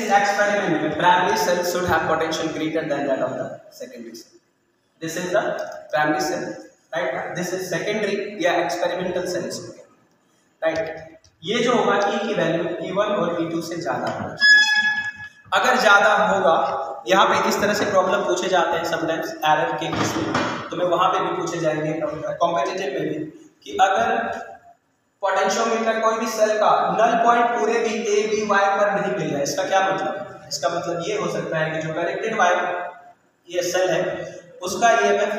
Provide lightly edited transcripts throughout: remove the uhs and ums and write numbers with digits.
इस एक्सपेरिमेंट में primary cell should have potential greater than that of the secondary cell. This is the primary cell, right. This is secondary या experimental cells, right. ये जो होगा E की value E1 और E2 से ज्यादा होगा. अगर ज्यादा होगा, यहाँ पे इस तरह से प्रॉब्लम पूछे जाते हैं समटाइम्स एरर के केस में, तो मैं वहां पे भी पूछे जाएंगे कॉम्पिटिटिव में भी, कि अगर पोटेंशियोमीटर कोई भी सेल का नल पॉइंट पूरे भी ए बी वाई पर नहीं मिल रहा है, इसका क्या मतलब? इसका मतलब ये हो सकता है कि जो कनेक्टेड वाई ये सेल है उसका ईएमएफ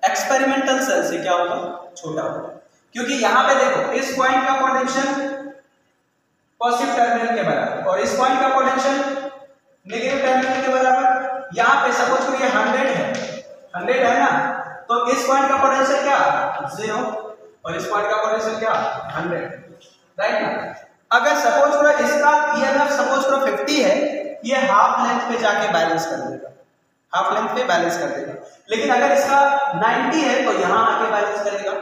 एक्सपेरिमेंटल सेल से क्या होगा? छोटा होगा. क्योंकि यहाँ पे देखो इस पॉइंट का पोटेंशियल पॉजिटिव टर्मिनल के बराबर और इस पॉइंट का पोटेंशियल नेगेटिव टर्मिनल के बराबर. यहाँ पे सपोज करो ये 100 है ना, तो इस पॉइंट का पोटेंशियल क्या? 0 और इस पॉइंट का पोटेंशियल क्या? 100, राइट ना. अगर सपोज करो इसका ईएमएफ सपोज करो 50 है, ये हाफ लेंथ पे जाके बैलेंस कर देगा, हाफ लेंथ पे बैलेंस कर देगा. लेकिन अगर इसका 90 है तो यहाँ आके बैलेंस करेगा.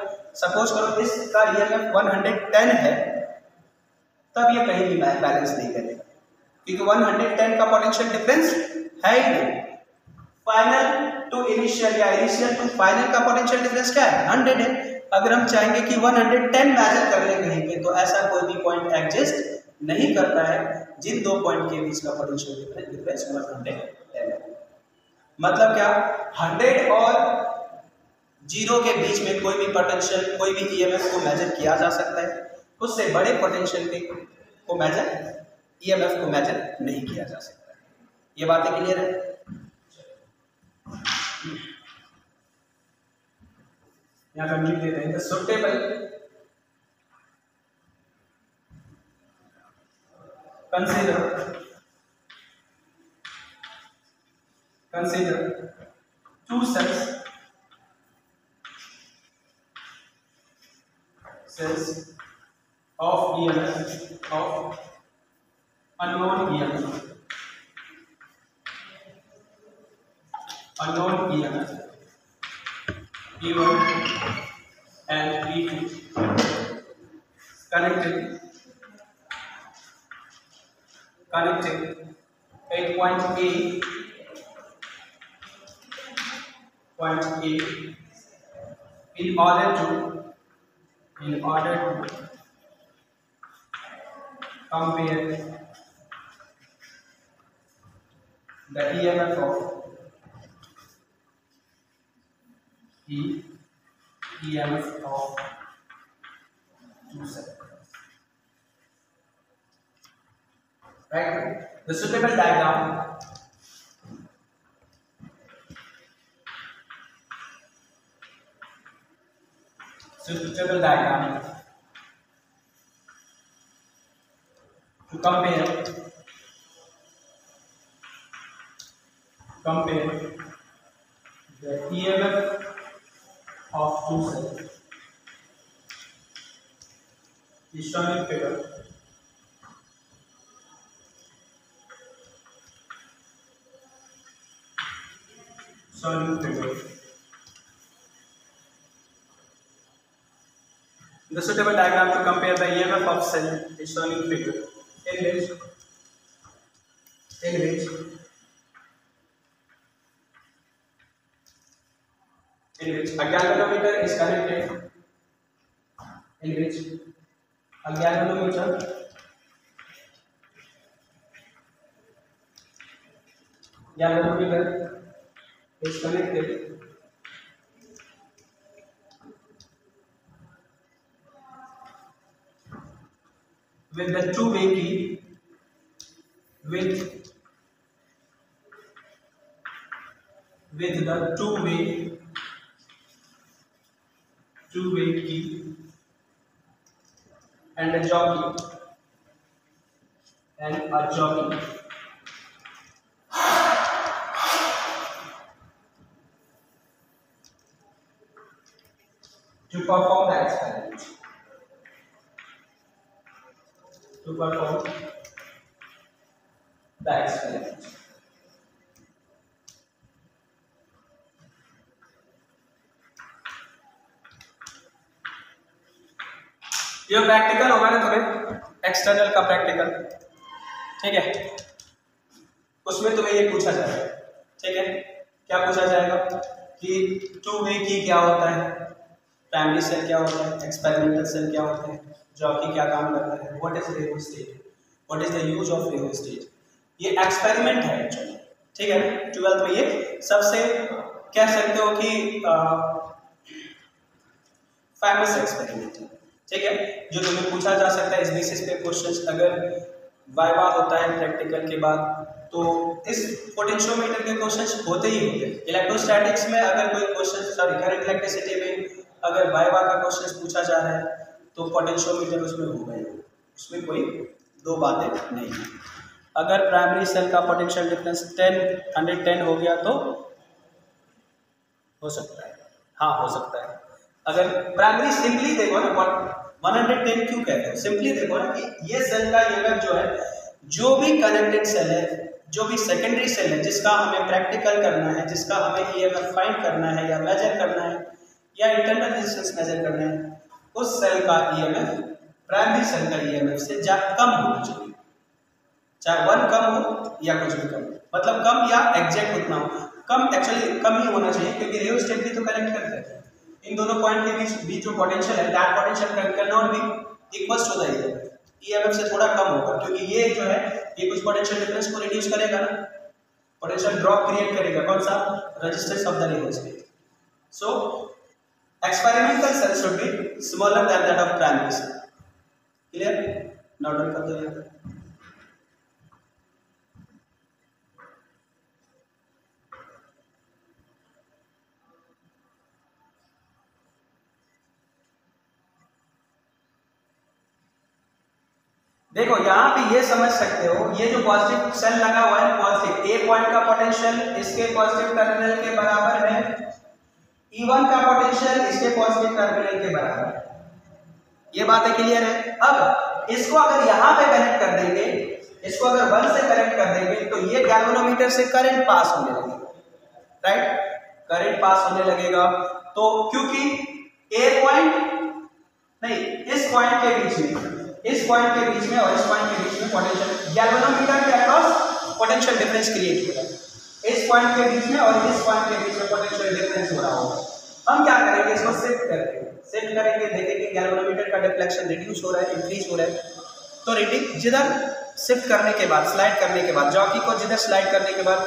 सपोज करो इसका ईएमएफ 110 है, तब ये कहीं भी बैलेंस नहीं करेगा, क्योंकि 110 का पोटेंशियल डिफरेंस है ही नहीं. फाइनल टू इनिशियल या इनिशियल टू फाइनल का पोटेंशियल डिफरेंस क्या है? 100 है. अगर हम चाहेंगे कि 110 मेजर कर ले कहीं पे, तो ऐसा कोई भी पॉइंट एग्जिस्ट नहीं करता है जिन दो पॉइंट के बीच का पोटेंशियल डिफरेंस 110 है. मतलब क्या? 100 और 0 के बीच में कोई भी पोटेंशियल, कोई भी ईएमएफ को मेजर किया जा सकता है. उससे बड़े पोटेंशियल को मेजर, ईएमएफ को मेजर नहीं किया जा सकता. ये बातें क्लियर है? यहाँ पर लिख देते हैं the suitable consider two cells of EMF of unknown EMF E1 and E2 connected at point A in order to compare the EMF of EMF of two cells. Right? The suitable diagram to compare the EMF of two cells is shown in figure. The suitable diagram to compare the EMF of cell is shown in figure, in which a galvanometer is connected, galvanometer is connected with the two-way key with the two-way key and a jockey to perform the experiment. ये practical होगा ना तुम्हें, external का practical, ठीक है. उसमें तुम्हें ये पूछा जाएगा, ठीक है। क्या पूछा जाएगा कि टू वे की क्या होता है, प्राइमरी सेल क्या होता है, एक्सपेरिमेंटल सेल क्या होता है, जॉकी क्या काम करता है, what is rheostat, what is the use of rheostat. ये एक्सपेरिमेंट है एक्चुअली, ठीक है। 12th में ये सबसे कह सकते हो कि फेमस एक्सपेरिमेंट है, ठीक है, जो तुम्हें पूछा जा सकता है इस बेसिस पे क्वेश्चंस। अगर वाइवा होता है प्रैक्टिकल के बाद तो इस पोटेंशियोमीटर के क्वेश्चंस होते ही होते हैं। इलेक्ट्रोस्टैटिक्स में अगर कोई क्वेश्चन, सॉरी करंट इलेक्ट्रिसिटी में अगर वाइवा का क्वेश्चंस पूछा जा रहा है तो पोटेंशियोमीटर उसमें होगा ही, उसमें कोई दो बातें नहीं है। अगर प्राइमरी सेल का पोटेंशियल डिफरेंस 110 हो गया तो हो सकता है, हाँ हो सकता है। अगर प्राइमरी सिंपली देखो ना, 110 क्यों कहते हैं, सिंपली देखो ना कि ये सेल का ईएमएफ जो है, जो भी कनेक्टेड सेल है, जो भी सेकेंडरी सेल है जिसका हमें प्रैक्टिकल करना है, जिसका हमें ईएमएफ फाइंड करना है या मेजर करना है या इंटरनल रेजिस्टेंस मेजर करना है, उस सेल का ईएमएफ प्राइमरी सेल का ईएमएफ से कम होना चाहिए, चाहे 1 कम हो या कुछ भी कम, मतलब कम या एग्जैक्ट उतना हो, कम एक्चुअली कम ही होना चाहिए, क्योंकि रियोस्टेट भी तो कनेक्ट करते हैं। इन दोनों पॉइंट के बीच जो पोटेंशियल है, that potential can not be equals to the EMF से थोड़ा कम होगा, क्योंकि ये जो है ये कुछ पोटेंशियल डिफरेंस को रिड्यूस करेगा ना, पोटेंशियल ड्रॉप क्रिएट करेगा, कौन सा, resistance of the rheostat. So experimental cell should be smaller than that of primary cell. Clear, note down कर दो। देखो यहाँ पे ये समझ सकते हो, ये जो पॉजिटिव सेल लगा हुआ है पॉजिटिव, ए पॉइंट का पोटेंशियल इसके पॉजिटिव टर्मिनल के बराबर है, E1 का पोटेंशियल इसके पॉजिटिव टर्मिनल के बराबर है। ये बातें क्लियर है। अब इसको अगर यहाँ पे कनेक्ट कर देंगे, इसको अगर 1 से कनेक्ट कर देंगे तो ये गैल्वेनोमीटर से करंट पास होने लगेगा, राइट, करंट पास होने लगेगा। तो क्योंकि ए पॉइंट नहीं, इस पॉइंट के बीच में, इस पॉइंट के बीच में और इस पॉइंट के बीच में पोटेंशियल, गैल्वेनोमीटर के अक्रॉस पोटेंशियल डिफरेंस क्रिएट हो रहा है, इस पॉइंट के बीच में और इस पॉइंट के बीच में पोटेंशियल डिफरेंस हो रहा होगा। हम क्या करेंगे, इसको शिफ्ट करेंगे, देखेंगे गैल्वेनोमीटर का डिफ्लेक्शन रिड्यूस हो रहा है, इंक्रीज हो रहा है, तो रीडिंग जिधर शिफ्ट करने के बाद, स्लाइड करने के बाद, जॉकी को जिधर स्लाइड करने के बाद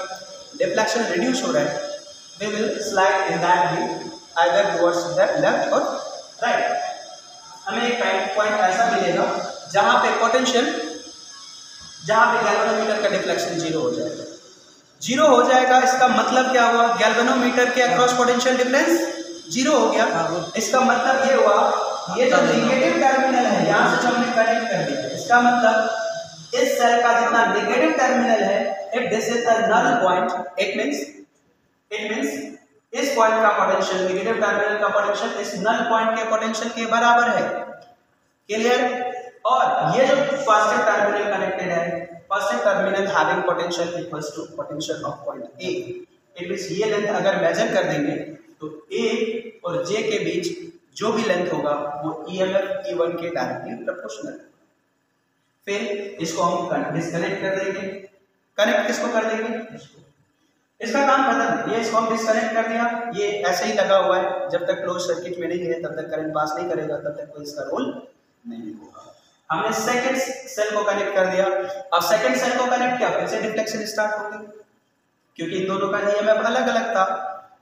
डिफ्लेक्शन रिड्यूस हो रहा है, we will slide in that way either towards the left और राइट। हमें एक पॉइंट ऐसा मिलेगा जहां पे पोटेंशियल, जहां पे गैल्वेनोमीटर का डिफ्लेक्शन जीरो हो जाएगा, जीरो हो जाएगा। इसका मतलब क्या हुआ, गैल्वेनोमीटर के अक्रॉस पोटेंशियल डिफरेंस जीरो हो गया। इसका मतलब ये हुआ, ये जो नेगेटिव टर्मिनल है यहाँ से जो हमने कनेक्ट कर दिया, इसका मतलब इस सेल का जितना नेगेटिव टर्मिनल है, if this is the null point, it means इस पॉइंट का पोटेंशियल, नेगेटिव टर्मिनल का पोटेंशियल इस नल पॉइंट के पोटेंशियल के बराबर है। क्लियर। और ये जो पॉजिटिव टर्मिनल कनेक्टेड है, positive terminal having potential equals to potential of point A, it means ये लेंथ अगर मेजर कर देंगे तो ए और जे के बीच जो भी लेंथ होगा वो ईएमएफ E1 के डायरेक्टली प्रोपोर्शनल है। फिर इसको हम डिस्कनेक्ट कर देंगे, कनेक्ट किसको कर देंगे, इसका काम खत्म। ये इसको हम डिस्कनेक्ट कर दिया, ये ऐसे ही लगा हुआ है, जब तक क्लोज सर्किट में नहीं है तब तक करंट पास नहीं करेगा, तब तक कोई इसका रोल नहीं होगा। हमने सेकंड सेल को कनेक्ट कर दिया, अब सेकंड सेल को कनेक्ट किया, फिर से डिफ्लेक्शन स्टार्ट हो गई, क्योंकि इन दोनों का ईएमएफ अलग अलग था।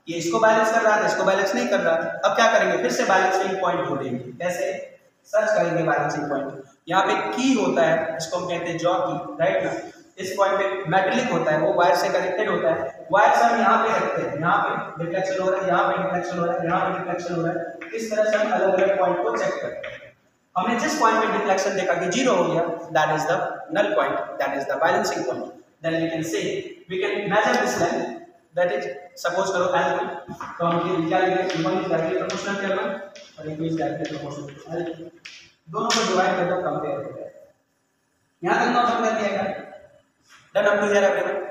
ये इसको बैलेंस कर रहा था, इसको बैलेंस नहीं कर रहा था। अब क्या करेंगे, फिर से बैलेंसिंग पॉइंट ढूंढेंगे। कैसे, सर्च करेंगे बैलेंसिंग पॉइंट। यहाँ पे की होता है, इसको हम कहते हैं जॉकी, राइट ना। इस पॉइंट पे मेटलिक होता है, वो वायर से कनेक्टेड होता है। वायर से हम यहाँ पे रखते हैं, यहाँ पे डिफ्लेक्शन हो रहा है, यहाँ पे डिफ्लेक्शन हो रहा है, यहाँ पे डिफ्लेक्शन हो रहा है। इस तरह से हम अलग अलग पॉइंट को चेक करते हैं। हमने जिस पॉइंट पे डिफ्लेक्शन देखा कि जीरो हो गया, that is the null point, that is the balancing point. Then we can say, we can measure this length, that is suppose करो L1, तो हम क्या लिखेंगे, E1 is directly proportional to L1 और E2 is directly proportional to L2। दोनों को divide कर दो, कंपेयर हो जाएगा। यहां तक नोट कर दिया गया। Done up to here everyone.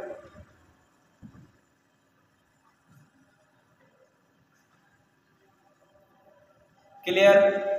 Clear.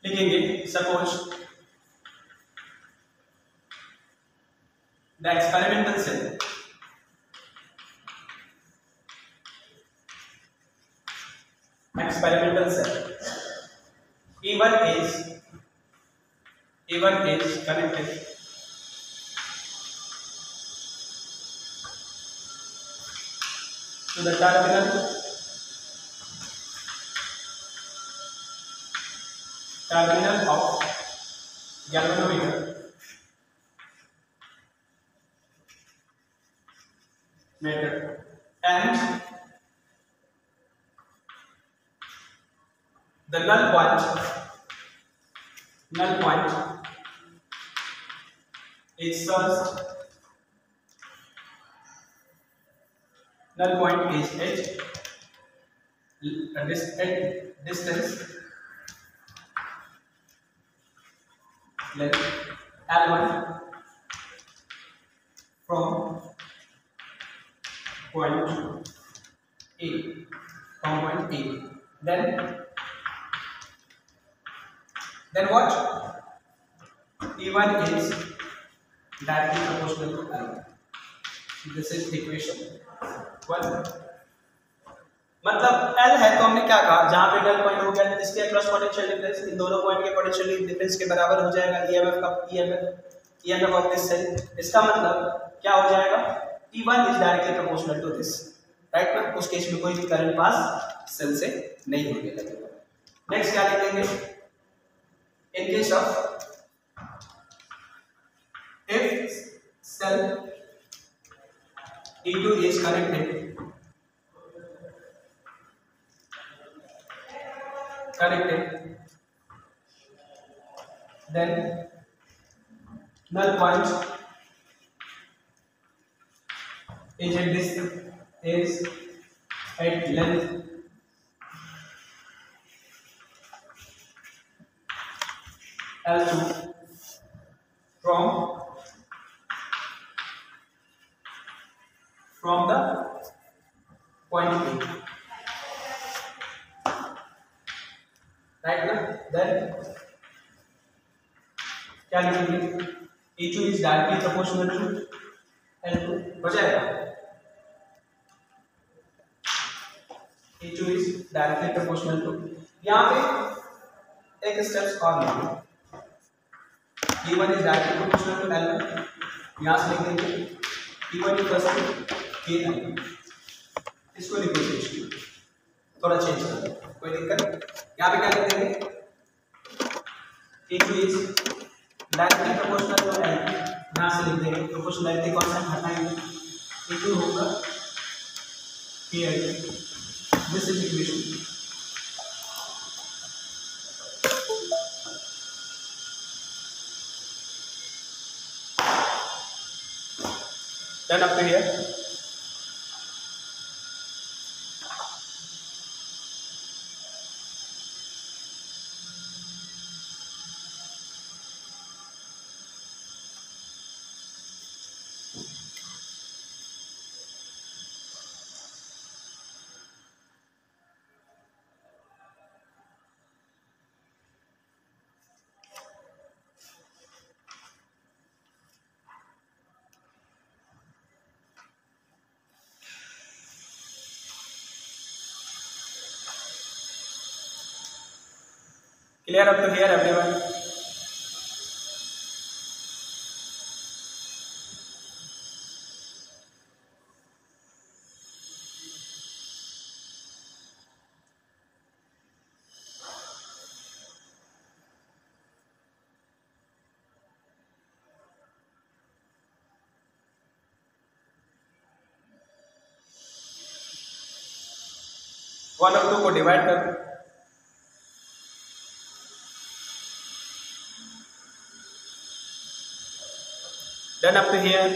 लिखेंगे suppose the experimental cell E1 is connected to the terminal of galvanometer and the null point is first null point is at distance length L1 from point A then what? E1 is directly proportional to L1. This is equation 1. मतलब L है तो हमने क्या कहा, जहां पे null point हो गया इसके अक्रॉस पोटेंशियल डिफरेंस इन दोनों पॉइंट के पोटेंशियल डिफरेंस के बराबर हो जाएगा EMF ऑफ दिस सेल। इसका मतलब क्या हो जाएगा, E1 is directly proportional to this, right ना। उस केस में कोई भी करंट पास सेल से नहीं होने लगेगा। नेक्स्ट क्या लिखेंगे, इन case of if cell E2 is connected then null point is at length L2 from the point A, right ना। then क्या लिखेंगे, E2 is directly proportional to L2 हो जाएगा। E2 is directly proportional to, यहाँ पे एक steps और लेंगे, E1 is directly proportional to L1, यहाँ से लिखेंगे E1 equals to K1, इसको लिखेंगे थोड़ा चेंज कर दो, कोई दिक्कत। यहाँ पे क्या लिख देंगे, E2 is directly proportional to L, यहाँ से लिख देंगे प्रोपोर्शनलिटी कांस्टेंट हटाएंगे, E2 होगा K1, this is equation. Then up to here, clear up to here everyone? One और टू को डिवाइड कर, then up to here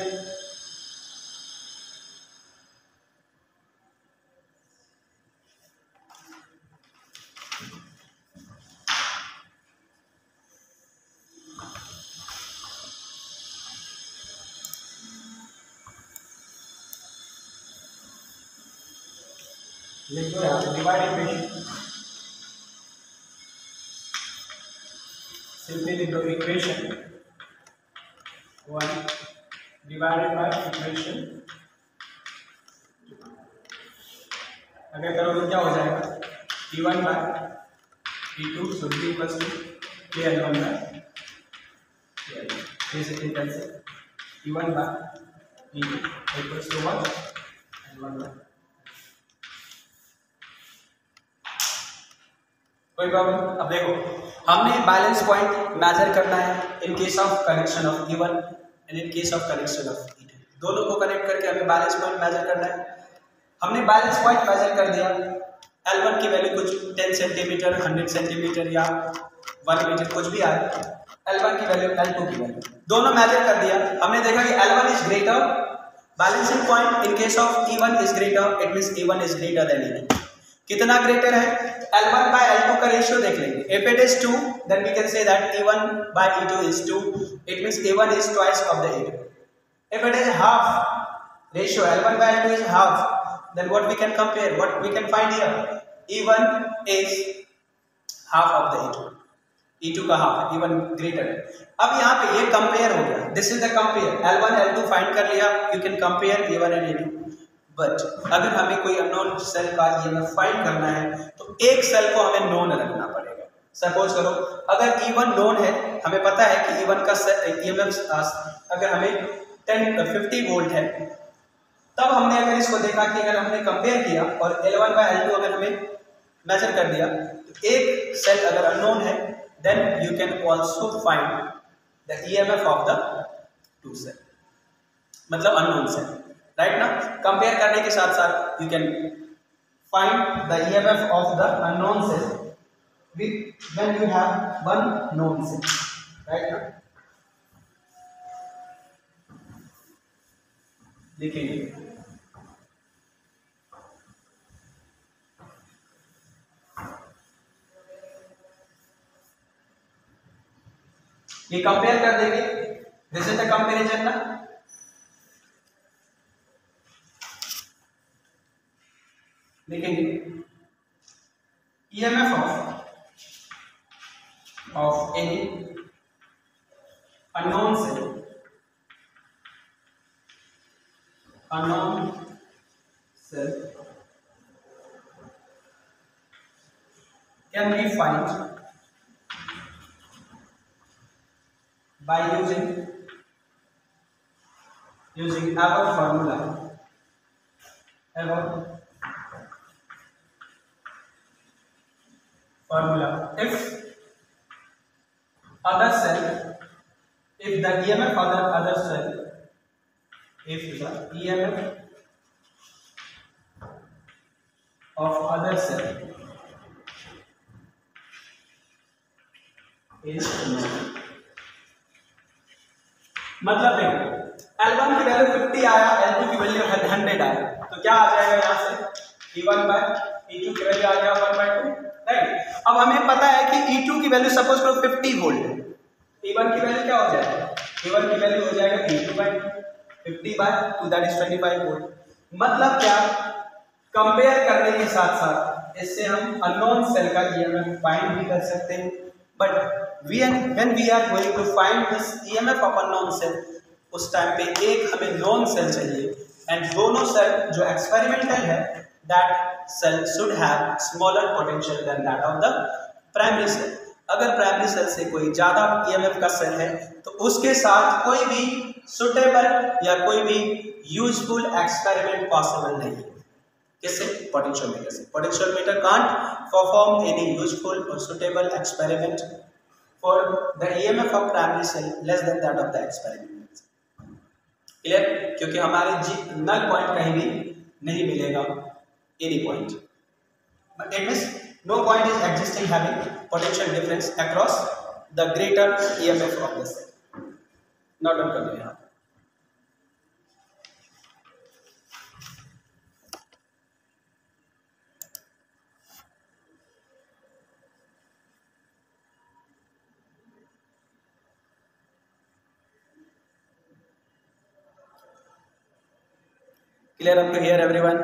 लिख दो, यहाँ पे डिवाइड इक्वेशन सिंपली लिख दो इक्वेशन 1 डिवाइडेड बाय इक्वेशन, अगर करोगे क्या हो जाएगा, E1 by E2 should be equal to KL1 by KL2। Basically कैसे E1 by E2 equals to 1 L1 by. कोई प्रॉब्लम? अब देखो, हमने बैलेंस पॉइंट मेजर करना है in case of connection of E1 and in case of connection of E2। दोनों को connect करके हमें बैलेंस पॉइंट मेजर करना है। हमने बैलेंस पॉइंट मेजर कर दिया, L1 की वैल्यू कुछ 10 सेंटीमीटर, 100 सेंटीमीटर या 1 मीटर कुछ भी आए, L1 की वैल्यू, L2 की वैल्यू, दोनों मेजर कर दिया। हमने देखा कि L1 is greater, balancing point in case of E1 is greater, it means E1 is greater than E2। कितना ग्रेटर है? L1 by L2 का रेशियो देख लेंगे। If it is 2, then we can say that E1 by E2 is 2. It means E1 is twice of the E2. If it is half ratio, L1 by L2 is half, then what we can compare? What we can find here? E1 is half of the E2. E2 का half, E1 greater है। अब यहाँ पे ये compare हो गया। This is the compare. L1 L2 find कर लिया। You can compare E1 and E2. But अगर हमें कोई अननोन सेल का ईएमएफ फाइंड करना है तो एक सेल को हमें नोन रखना पड़ेगा। सपोज करो अगर E1 नोन है, हमें पता है कि E1 का ईएमएफ अगर हमें 50 वोल्ट है, तब हमने अगर इसको देखा कि अगर हमने कंपेयर किया और L1 बाय L2 अगर हमें मेजर कर दिया, तो एक सेल अगर अननोन है, then you can also find the EMF of the two cell, मतलब अननोन सेल, राइट ना। कंपेयर करने के साथ साथ you can find the EMF of the unknown cell with when you have one known cell, right ना। देखिए ये compare कर देंगे, दिस इज द कंपैरिजन ना। देखेंगे EMF of any unknown cell, unknown cell can be find by using our formula, if other cell, if the EMF of the other cell, if the EMF of other cell is मतलब देखो L1 की value 50 आया, L2 की value 100 आया, तो क्या आ जाएगा यहाँ से E1 बाय E2 की वैल्यू आ गया 1/2, राइट। अब हमें पता है कि E2 की वैल्यू सपोज करो 50 वोल्ट है, E1 की वैल्यू क्या हो जाएगा, E1 की वैल्यू हो जाएगा E2 bye 50/2, that is 25 volt. मतलब क्या, कंपेयर करने के साथ साथ इससे हम अननोन सेल का ईएमएफ फाइंड भी कर सकते हैं, but when we are going to find this EMF of a known cell, उस टाइम पे एक हमें नोन सेल चाहिए, एंड दोनों सेल जो एक्सपेरिमेंटल है, that cell should have smaller potential than that of the primary cell। अगर primary cell से कोई ज्यादा EMF का सेल है तो उसके साथ कोई भी सुटेबल या कोई भी यूजफुल एक्सपेरिमेंट पॉसिबल नहीं है। किससे? पोटेंशियोमीटर से। Potentiometer can't perform any useful और suitable experiment for the EMF of primary cell less than that of the experiment। Clear? क्योंकि हमारे नल पॉइंट कहीं भी नहीं मिलेगा, any point, but it means no point is existing having potential difference across the greater EMF of the cell। Note down कर लो यहाँ। Clear up to here everyone?